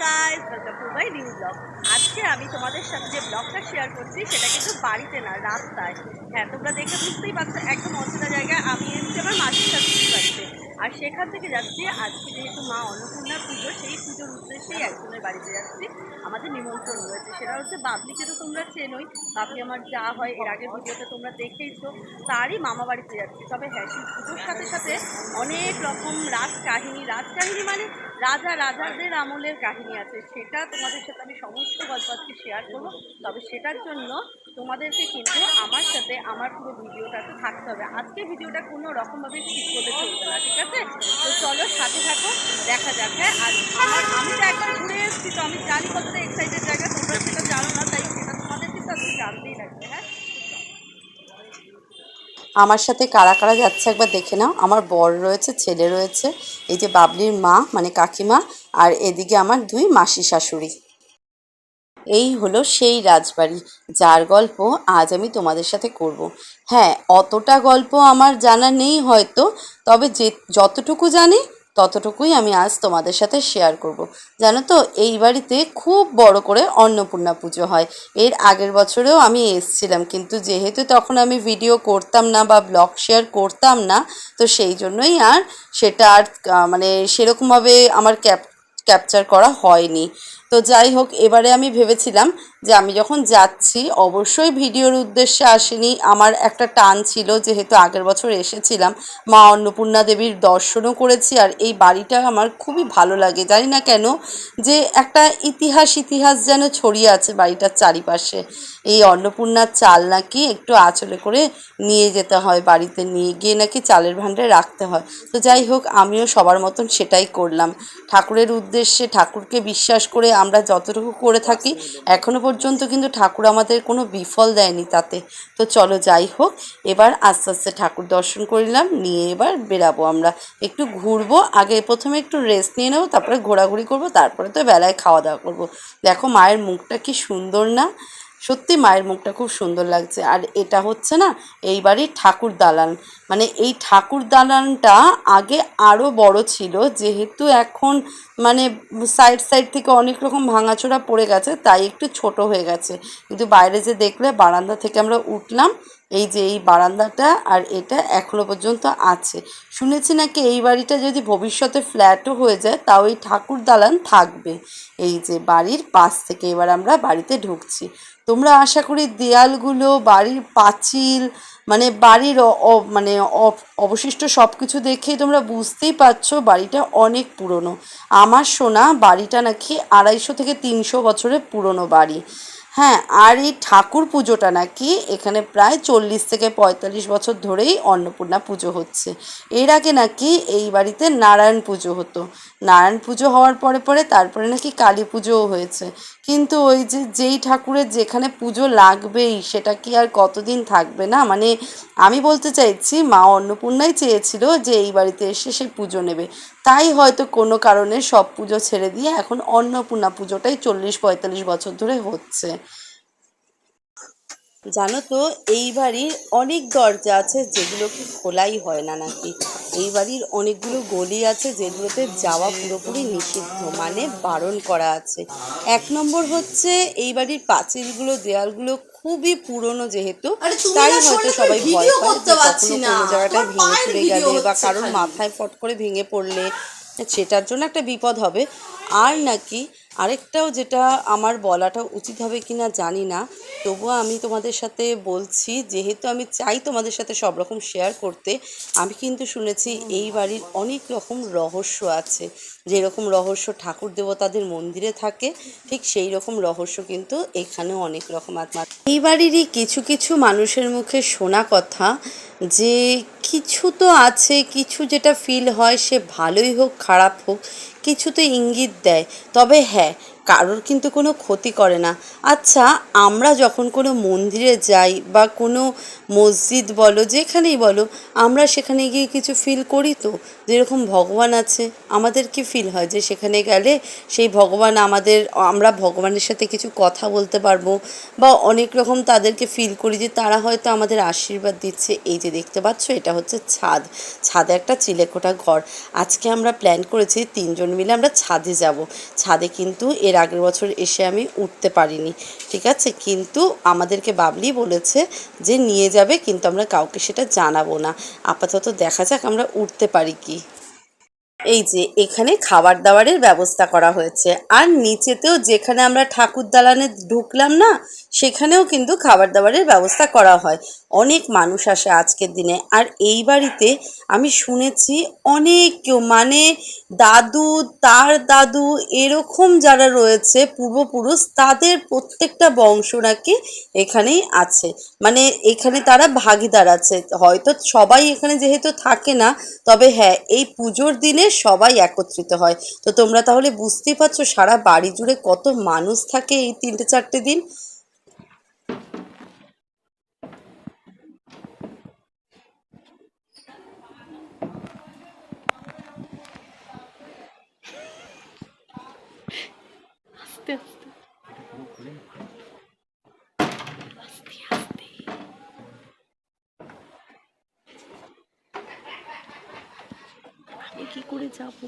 Guys, welcome to my new blog. আজকে আমি তোমাদের সাথে যে ব্লগটা শেয়ার করছি সেটা কিন্তু বাড়িতে না, রাস্তায়। হ্যাঁ, তোমরা দেখে বুঝতেই পারছো একদম অচেনা জায়গায় আমি এসেছি আমার মাসির শাশুড়ির বাড়িতে। আর সেখান থেকে যাচ্ছি আজকে যেহেতু মা অন্নপূর্ণার পুজো, সেই পুজোর উদ্দেশ্যেই একজনের বাড়িতে যাচ্ছি। আমাদের নিমন্ত্রণ রয়েছে, সেটা হচ্ছে বাবলিকে তো তোমরা চেনোই। বাবলি আমার যা হয়, এর আগের ভিডিওতে তোমরা দেখেইছো। তারই মামা বাড়িতে যাচ্ছি। তবে হ্যাঁ, সেই পুজোর সাথে সাথে অনেক রকম রাজকাহিনী মানে রাজাদের আমলের কাহিনী আছে, সেটা তোমাদের সাথে আমি সমস্ত গল্প আজকে শেয়ার করবো। তবে সেটার জন্য তোমাদেরকে কিন্তু আমার সাথে আমার পুরো ভিডিওটাতে থাকতে হবে। আজকে ভিডিওটা কোনো রকমভাবে স্কিপ করতে চলবে না, ঠিক আছে? তো চলো সাথে থাকো, দেখা যাক। হ্যাঁ, আর আমি তো একবার ঘুরে এসেছি, তো আমি জানি কতটা এক্সাইটেড জায়গা, তোমরা সেটা জানো না, তাই সেটা তোমাদের কিন্তু আজকে জানতেই লাগবে। হ্যাঁ, আমার সাথে কারা কারা যাচ্ছে একবার দেখে নাও। আমার বর রয়েছে, ছেলে রয়েছে, এই যে বাবলির মা মানে কাকিমা, আর এদিকে আমার দুই মাসি শাশুড়ি। এই হলো সেই রাজবাড়ি যার গল্প আজ আমি তোমাদের সাথে করব। হ্যাঁ, অতটা গল্প আমার জানা নেই হয়তো, তবে যতটুকু জানি ততটুকুই আমি আজ তোমাদের সাথে শেয়ার করব। জানো তো, এই বাড়িতে খুব বড় করে অন্নপূর্ণা পুজো হয়। এর আগের বছরেও আমি এসেছিলাম, কিন্তু যেহেতু তখন আমি ভিডিও করতাম না বা ব্লগ শেয়ার করতাম না, তো সেই জন্যই আর সেটা আর মানে সেরকমভাবে আমার ক্যাপচার করা হয়নি। তো যাই হোক, এবারে আমি ভেবেছিলাম যে আমি যখন যাচ্ছি অবশ্যই ভিডিওর উদ্দেশ্যে আসিনি। আমার একটা টান ছিল, যেহেতু আগের বছর এসেছিলাম, মা অন্নপূর্ণা দেবীর দর্শনও করেছি, আর এই বাড়িটা আমার খুবই ভালো লাগে। জানি না কেন, যে একটা ইতিহাস যেন ছড়িয়ে আছে বাড়িটার চারিপাশে। এই অন্নপূর্ণার চাল নাকি একটু আঁচলে করে নিয়ে যেতে হয়, বাড়িতে নিয়ে গিয়ে নাকি চালের ভাণ্ডারে রাখতে হয়। তো যাই হোক, আমিও সবার মতন সেটাই করলাম। ঠাকুরের উদ্দেশ্যে, ঠাকুরকে বিশ্বাস করে আমরা যতটুকু করে থাকি, এখনো পর্যন্ত কিন্তু ঠাকুর আমাদের কোনো বিফল দেয়নি তাতে। তো চলো, যাই হোক, এবার আস্তে আস্তে ঠাকুর দর্শন করলাম, নিয়ে এবার বেরাবো আমরা। একটু ঘুরবো, আগে প্রথমে একটু রেস্ট নিয়ে নেবো, তারপরে ঘোরাঘুরি করবো, তারপরে তো বেলায় খাওয়া দাওয়া করবো। দেখো মায়ের মুখটা কি সুন্দর না? সত্যি মায়ের মুখটা খুব সুন্দর লাগছে। আর এটা হচ্ছে না এই বাড়ির ঠাকুর দালান। মানে এই ঠাকুর দালানটা আগে আরও বড় ছিল, যেহেতু এখন মানে সাইড থেকে অনেক রকম ভাঙাচোরা পড়ে গেছে, তাই একটু ছোট হয়ে গেছে। কিন্তু বাইরে যে দেখলে, বারান্দা থেকে আমরা উঠলাম, এই যে এই বারান্দাটা আর এটা এখনো পর্যন্ত আছে। শুনেছি নাকি এই বাড়িটা যদি ভবিষ্যতে ফ্ল্যাটও হয়ে যায়, তাও এই ঠাকুর দালান থাকবে। এই যে বাড়ির পাশ থেকে এবার আমরা বাড়িতে ঢুকছি। তোমরা আশা করি দেয়ালগুলো, বাড়ির পাঁচিল, মানে বাড়ির মানে অবশিষ্ট সব কিছু দেখেই তোমরা বুঝতেই পারছো বাড়িটা অনেক পুরনো। আমার শোনা বাড়িটা নাকি 250 থেকে 300 বছরের পুরনো বাড়ি। হ্যাঁ, আর এই ঠাকুর পুজোটা নাকি এখানে প্রায় 40 থেকে 45 বছর ধরেই অন্নপূর্ণা পুজো হচ্ছে। এর আগে নাকি এই বাড়িতে নারায়ণ পুজো হতো। নারায়ণ পুজো হওয়ার পরে তারপরে নাকি কালী পুজোও হয়েছে। কিন্তু ওই যে যেই ঠাকুরের যেখানে পুজো লাগবেই, সেটা কি আর কতদিন থাকবে না? মানে আমি বলতে চাইছি, মা অন্নপূর্ণাই চেয়েছিল যে এই বাড়িতে এসে সে পুজো নেবে, তাই হয়তো কোনো কারণে সব পুজো ছেড়ে দিয়ে এখন অন্নপূর্ণা পুজোটাই 40-45 বছর ধরে হচ্ছে। জানো তো, এই বাড়ির অনেক দরজা আছে যেগুলোকে খোলাই হয় না নাকি। এই বাড়ির অনেকগুলো গলি আছে যেগুলোতে যাওয়া পুরোপুরি নিষিদ্ধ, মানে বারণ করা আছে। 1 নম্বর হচ্ছে, এই বাড়ির পাঁচিলগুলো, দেয়ালগুলো খুবই পুরনো, যেহেতু তাই হয়তো সবাই ভয় পায় যে কখনো কোনো জায়গাটায় ভেঙে চুরে গেলে বা কারোর মাথায় ফট করে ভেঙে পড়লে সেটার জন্য একটা বিপদ হবে। আর নাকি আরেকটাও, যেটা আমার বলাটা উচিত হবে কিনা জানি না, তবুও আমি তোমাদের সাথে বলছি, যেহেতু আমি চাই তোমাদের সাথে সব রকম শেয়ার করতে। আমি কিন্তু শুনেছি এই বাড়ির অনেক রকম রহস্য আছে। যেরকম রহস্য ঠাকুর দেবতাদের মন্দিরে থাকে, ঠিক সেই রকম রহস্য কিন্তু এখানেও অনেক রকম আছে। এই বাড়িরই কিছু কিছু মানুষের মুখে শোনা কথা যে কিছু তো আছে, কিছু যেটা ফিল হয়, সে ভালোই হোক খারাপ হোক, কিছু তো ইঙ্গিত দেয়। তবে হ্যাঁ, কারোর কিন্তু কোনো ক্ষতি করে না। আচ্ছা, আমরা যখন কোনো মন্দিরে যাই বা কোনো মসজিদ বলো, যেখানেই বলো, আমরা সেখানে গিয়ে কিছু ফিল করি তো? যেরকম ভগবান আছে, আমাদের কি ফিল হয় যে সেখানে গেলে সেই ভগবান আমাদের, আমরা ভগবানের সাথে কিছু কথা বলতে পারবো, বা অনেক রকম তাদেরকে ফিল করি যে তারা হয়তো আমাদের আশীর্বাদ দিচ্ছে। এই যে দেখতে পাচ্ছ, এটা হচ্ছে ছাদ। ছাদে একটা চিলেকোঠা ঘর। আজকে আমরা প্ল্যান করেছি 3জন মিলে আমরা ছাদে যাব। ছাদে কিন্তু এর আগের বছর এসে আমি উঠতে পারিনি, ঠিক আছে? কিন্তু আমাদেরকে বাবলি বলেছে যে নিয়ে যাবে, কিন্তু আমরা কাউকে সেটা জানাবো না। আপাতত দেখা যাক আমরা উঠতে পারি কি। এই যে এখানে খাবার দাবারের ব্যবস্থা করা হয়েছে, আর নিচেতেও যেখানে আমরা ঠাকুর দালানে ঢুকলাম না, সেখানেও কিন্তু খাবার দাবারের ব্যবস্থা করা হয়। অনেক মানুষ আসে আজকের দিনে। আর এই বাড়িতে আমি শুনেছি অনেক কেউ, মানে দাদু, তার দাদু, এরকম যারা রয়েছে পূর্বপুরুষ, তাদের প্রত্যেকটা বংশ নাকি এখানেই আছে, মানে এখানে তারা ভাগিদার আছে। হয়তো সবাই এখানে যেহেতু থাকে না, তবে হ্যাঁ, এই পুজোর দিনে সবাই একত্রিত হয়। তো তোমরা তাহলে বুঝতেই পারছো সারা বাড়ি জুড়ে কত মানুষ থাকে এই 3-4টে দিন। আস্তে আস্তে আমি কি করে যাবো?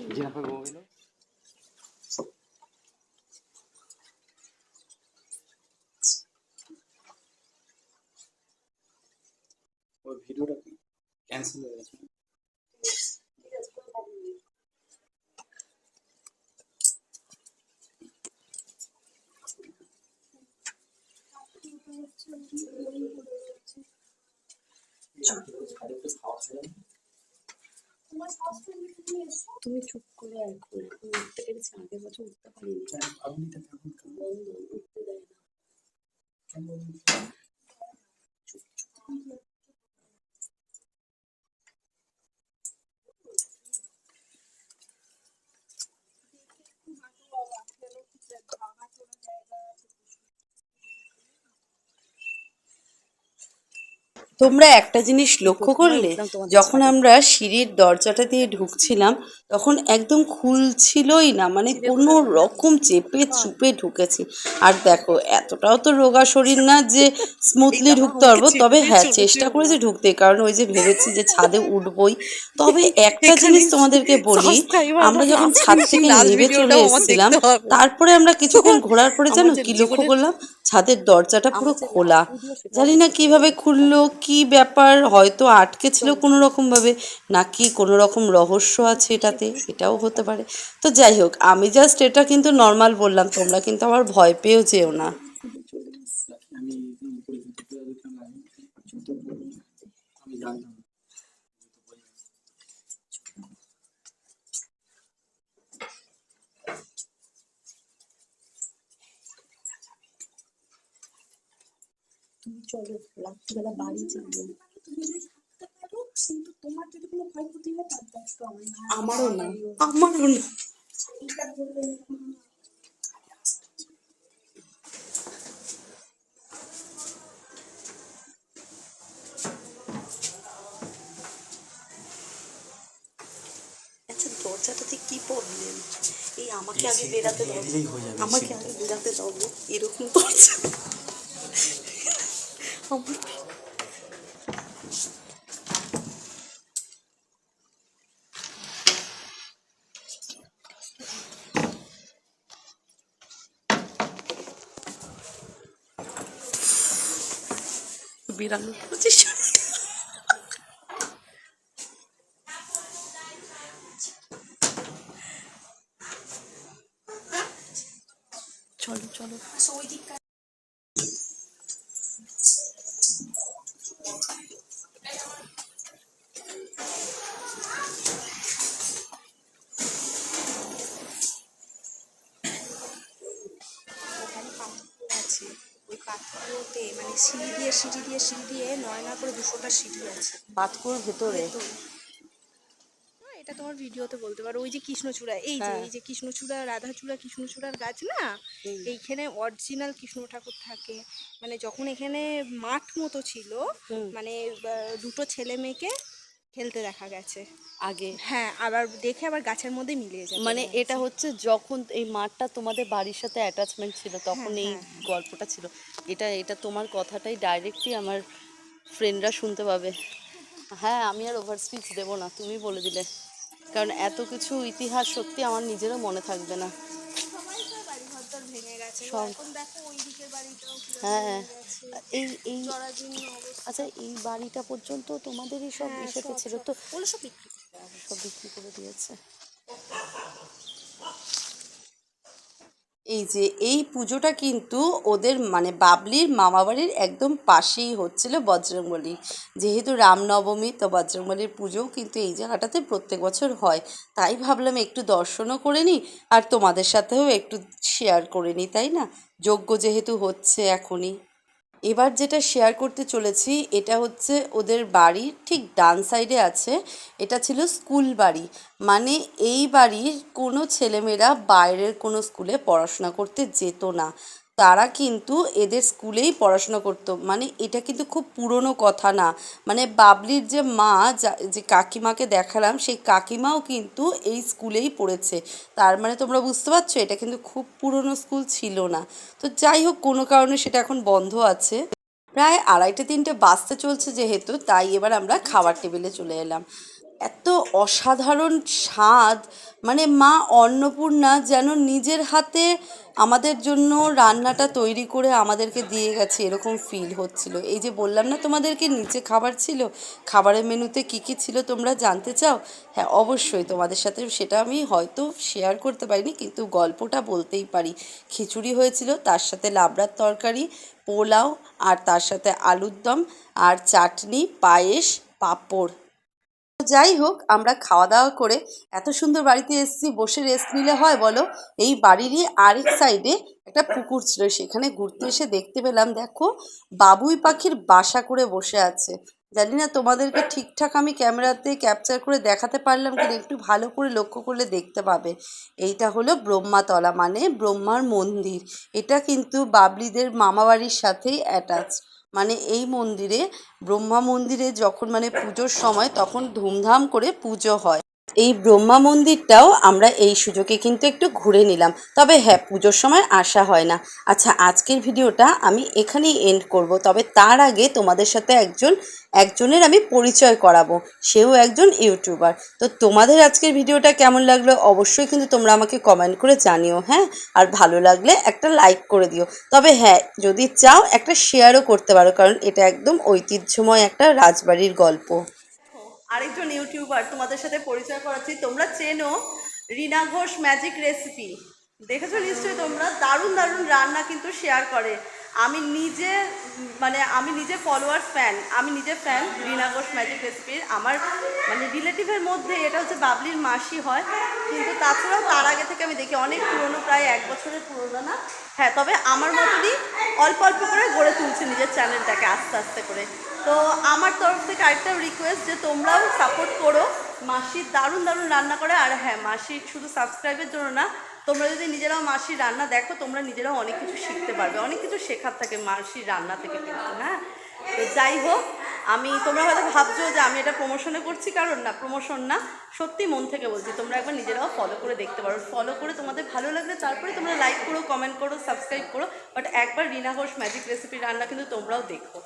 ওর ভিডিওটা ক্যান্সেল হয়ে গেছে। তুমি চুপ করে এখন, এখন উঠতে পেরেছি, আগের বছর উঠতে পারিনি। বন্ধ, উঠতে দেয় না। তোমরা একটা জিনিস লক্ষ্য করলে, যখন আমরা সিঁড়ির দরজাটা দিয়ে ঢুকছিলাম, তখন একদম খুলছিলই না, মানে কোনো রকম চেপে চুপে ঢুকেছি। আর দেখো, এতটাও তো রোগা শরীর না যে স্মুথলি ঢুকতে পারবো, তবে হ্যাঁ চেষ্টা করেছি ঢুকতে, কারণ ওই যে ভেবেছি যে ছাদে উঠবই। তবে একটা জিনিস তোমাদেরকে বলি, আমরা যখন ছাদ থেকে নেমে চলে এসেছিলাম, তারপরে আমরা কিছুক্ষণ ঘোরার পরে জানো কি লক্ষ্য করলাম? ছাদের দরজাটা পুরো খোলা। জানি না কিভাবে খুললো, কি ব্যাপার, হয়তো আটকে ছিল কোনো রকমভাবে, নাকি কোনো রকম রহস্য আছে এটাতে, এটাও হতে পারে। তো যাই হোক, আমি জাস্ট এটা কিন্তু নর্মাল বললাম, তোমরা কিন্তু আবার ভয় পেয়েও যেও না। আমি পরিচিত আমি জানতাম। তুমি চলো, রাত্রিবেলা বাড়ি যাবো। তুমি যদি থাকতে পারো, কিন্তু তোমার যদি কোনো ক্ষয়ক্ষতি হয় তার দায়িত্ব আমার না। আমারও না, আমারও না। এটা বললে আচ্ছা, দরজাটাতে কি প্রবলেম? এই আমাকে আগে বেরাতে দাও, আমাকে আগে বেরাতে দাও গো। এরকম দরজা আমার বেরানোর পজিশন। চলো চলো। ওখানে পাথর আছে, ওই পাথরগুলোতে মানে সিঁড়ি দিয়ে 9 না করে 200টা সিঁড়ি আছে। পাতকুয়োর ভেতরে এটা তোমার ভিডিওতে বলতে পারো, ওই যে কৃষ্ণচূড়া, হ্যাঁ। এই যে কৃষ্ণচূড়া, রাধাচূড়া, কৃষ্ণচূড়ার গাছ না, এইখানে অরিজিনাল কৃষ্ণ ঠাকুর থাকে। মানে যখন এখানে মাঠ মতো ছিল, মানে দুটো ছেলে মেয়েকে খেলতে দেখা গেছে আগে হ্যাঁ, আবার দেখে আবার গাছের মধ্যে মিলিয়ে যায়। মানে এটা হচ্ছে যখন এই মাঠটা তোমাদের বাড়ির সাথে অ্যাটাচমেন্ট ছিল তখন এই গল্পটা ছিল। এটা এটা তোমার কথাটাই ডাইরেক্টলি আমার ফ্রেন্ডরা শুনতে পাবে। হ্যাঁ, আমি আর ওভার স্পিচ দেবো না, তুমি বলে দিলে, কারণ এত কিছু ইতিহাস সত্যি আমার নিজেরও মনে থাকবে না। ভেঙে গেছে সব। এখন দেখো ওই দিকের বাড়িটাও হ্যাঁ, এই এই জরাজীর্ণ অবস্থা। আচ্ছা, এই বাড়িটা পর্যন্ত তোমাদেরই সব এসেতে ছিল তো? ওগুলো সব বিক্রি সব বিক্রি করে দিয়েছে। এই যে এই পুজোটা কিন্তু ওদের মানে বাবলির মামাবাড়ির একদম পাশেই হচ্ছিল বজরংবলী। যেহেতু রামনবমী, তো বজরংবলীর পুজোও কিন্তু এই জায়গাটাতে প্রত্যেক বছর হয়। তাই ভাবলাম একটু দর্শনও করে নিই আর তোমাদের সাথেও একটু শেয়ার করে নিই, তাই না? যজ্ঞ যেহেতু হচ্ছে এখনই। এবার যেটা শেয়ার করতে চলেছি এটা হচ্ছে ওদের বাড়ির ঠিক ডান সাইডে আছে। এটা ছিল স্কুল বাড়ি, মানে এই বাড়ির কোনো ছেলেমেয়েরা বাইরের কোনো স্কুলে পড়াশোনা করতে যেত না, তারা কিন্তু এদের স্কুলেই পড়াশোনা করতো। মানে এটা কিন্তু খুব পুরনো কথা না, মানে বাবলির যে মা যে কাকিমাকে দেখালাম সেই কাকিমাও কিন্তু এই স্কুলেই পড়েছে। তার মানে তোমরা বুঝতে পারছো এটা কিন্তু খুব পুরনো স্কুল ছিল না। তো যাই হোক, কোনো কারণে সেটা এখন বন্ধ আছে। প্রায় 2:30-3টে বাজতে চলছে যেহেতু, তাই এবার আমরা খাবার টেবিলে চলে এলাম। এত অসাধারণ স্বাদ, মানে মা অন্নপূর্ণা যেন নিজের হাতে আমাদের জন্য রান্নাটা তৈরি করে আমাদেরকে দিয়ে গেছে এরকম ফিল হচ্ছিল। এই যে বললাম না তোমাদেরকে নিচে খাবার ছিল, খাবারের মেনুতে কী কী ছিল তোমরা জানতে চাও? হ্যাঁ, অবশ্যই তোমাদের সাথে সেটা আমি হয়তো শেয়ার করতে পারিনি, কিন্তু গল্পটা বলতেই পারি। খিচুড়ি হয়েছিল, তার সাথে লাবড়ার তরকারি, পোলাও, আর তার সাথে আলুর দম, আর চাটনি, পায়েস, পাঁপড়। যাই হোক, আমরা খাওয়া দাওয়া করে এত সুন্দর বাড়িতে এসেছি, বসে রেস্ট নিলে হয় বলো? এই বাড়িরই আরেক সাইডে একটা পুকুর ছিল, সেখানে ঘুরতে এসে দেখতে পেলাম, দেখো বাবুই পাখির বাসা করে বসে আছে। জানি না তোমাদেরকে ঠিকঠাক আমি ক্যামেরাতে ক্যাপচার করে দেখাতে পারলাম কিনা, একটু ভালো করে লক্ষ্য করলে দেখতে পাবে। এইটা হলো ব্রহ্মাতলা, মানে ব্রহ্মার মন্দির। এটা কিন্তু বাবলিদের মামাবাড়ির সাথেই অ্যাটাচ। মানে এই মন্দিরে, ব্রহ্মা মন্দিরে যখন মানে পুজোর সময় তখন ধুমধাম করে পুজো হয়। এই ব্রহ্মা মন্দিরটাও আমরা এই সুযোগে কিন্তু একটু ঘুরে নিলাম। তবে হ্যাঁ, পুজোর সময় আসা হয় না। আচ্ছা, আজকের ভিডিওটা আমি এখানেই এন্ড করব। তবে তার আগে তোমাদের সাথে একজনের আমি পরিচয় করাবো, সেও একজন ইউটিউবার। তো তোমাদের আজকের ভিডিওটা কেমন লাগলো অবশ্যই কিন্তু তোমরা আমাকে কমেন্ট করে জানিও, হ্যাঁ? আর ভালো লাগলে একটা লাইক করে দিও। তবে হ্যাঁ, যদি চাও একটা শেয়ারও করতে পারো, কারণ এটা একদম ঐতিহ্যময় একটা রাজবাড়ির গল্প। আরেকজন ইউটিউবার তোমাদের সাথে পরিচয় করাচ্ছি, তোমরা চেনো রিনা ঘোষ ম্যাজিক রেসিপি, দেখেছো নিশ্চয়ই তোমরা। দারুণ দারুণ রান্না কিন্তু শেয়ার করে। আমি নিজে ফলোয়ার্স ফ্যান, আমি নিজে ফ্যান রিনা ঘোষ ম্যাজিক রেসিপির। আমার মানে রিলেটিভের মধ্যে এটা হচ্ছে বাবলির মাসি হয়, কিন্তু তাছাড়াও তার আগে থেকে আমি দেখি, অনেক পুরনো, প্রায় 1 বছরের পুরনো না। হ্যাঁ, তবে আমার মতনই অল্প অল্প করে গড়ে তুলছে নিজের চ্যানেলটাকে আস্তে আস্তে করে। তো আমার তরফ থেকে আরেকটা রিকোয়েস্ট যে তোমরাও সাপোর্ট করো। মাসি দারুণ দারুণ রান্না করে। আর হ্যাঁ, মাসি শুধু সাবস্ক্রাইবের জন্য না, তোমরা যদি নিজেরাও মাসির রান্না দেখো, তোমরা নিজেরাও অনেক কিছু শিখতে পারবে, অনেক কিছু শেখার থাকে মাসির রান্না থেকে কিন্তু। হ্যাঁ, তো যাই হোক, তোমরা হয়তো ভাবছো যে আমি এটা প্রমোশনে করছি, কারণ না, প্রমোশন না, সত্যি মন থেকে বলছি। তোমরা একবার নিজেরাও ফলো করে দেখতে পারো। ফলো করে তোমাদের ভালো লাগলে তারপরে তোমরা লাইক করো, কমেন্ট করো, সাবস্ক্রাইব করো, বাট একবার রিনা ঘোষ ম্যাজিক রেসিপি রান্না কিন্তু তোমরাও দেখো।